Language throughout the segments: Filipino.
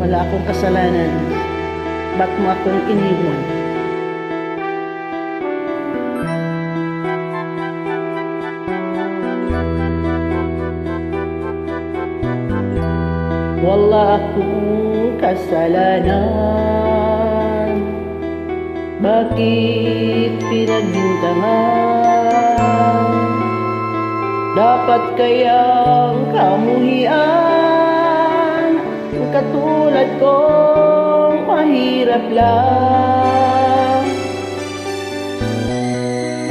Wala akong kasalanan. Ba't mo akong iniwan? Wala akong kasalanan. Bakit pinagbintangan? Dapat kayang kamuhian, katulad kong mahirap lang.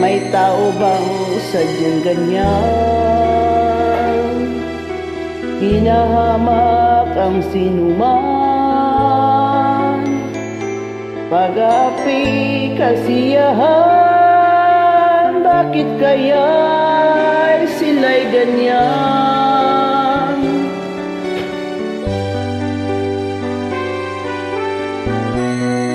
May tao bang sadyang ganyan? Hinahamak ang sinuman, pag-api kasiyahan. Bakit kaya sila'y ganyan?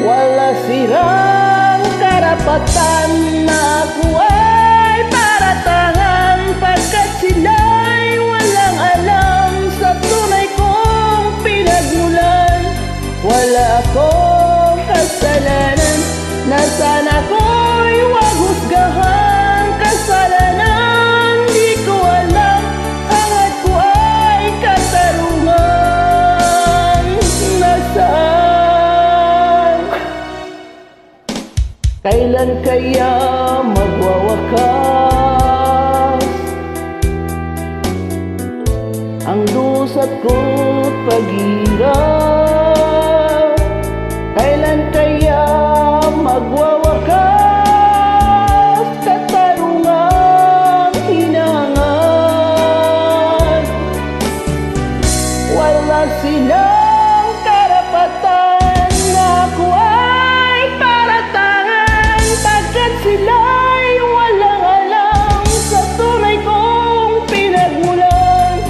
Wala silang karapatan na ako ay paratangan, pagkat sila'y walang alam sa tunay kong pinagmulan. Wala akong kasalanan, na sana ko'y wag husgahan. Kasalanan di ko alam, hangad ko ay katarungan. Nasaan? Kailan kaya magwawakas ang dusat ko't paghirap? Kailan kaya magwawakas katarungang hinangad? Wala silang karapatan na ako ay paratangan, pagkat sila'y walang alam sa tunay kong pinagmulan.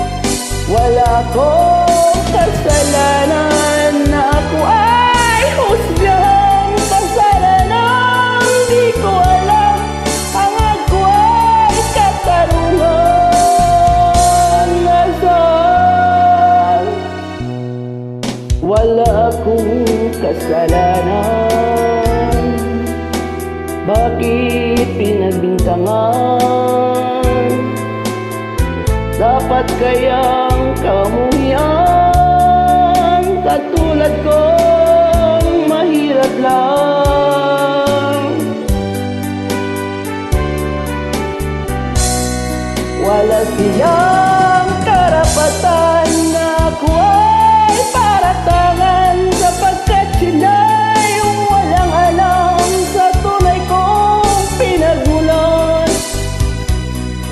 Wala akong kasalanan na ako ay husgang. Kasalanan di ko alam, hangad ko ay katarungan. Nasaan? Wala akong kasalanan. Bakit pinagbintangan? Dapat kayang kamuhian, katulad kong mahirap lang. Wala silang karapatan na ako ay paratangan, sapagkat sila'y walang alam sa tunay kong pinagmulan.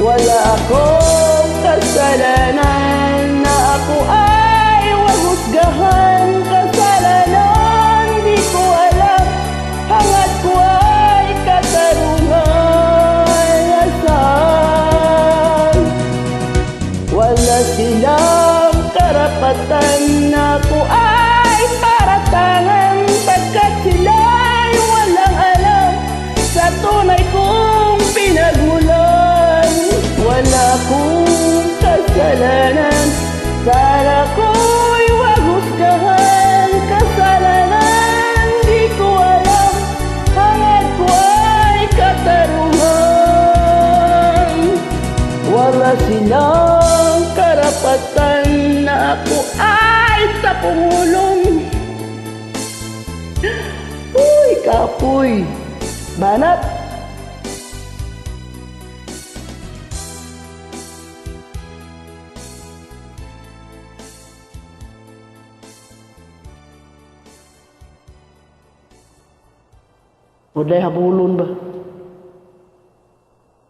Wala akong kasalanan na ako ay wag husgahan. Kasalanan di ko alam, hangad ko ay katarungan. Nasaan? Wala silang karapatan na ako ay paratangan, pagkat sila'y walang alam sa tunay kong pinagmulan. Wala akong kasalanan, sana ko'y wag husgahan. Kasalanan di ko alam, hangad ko ay katarungan. Wala silang karapatan na ako ay tapungulong. Uy, kapoy, banat. Uday habulon ba?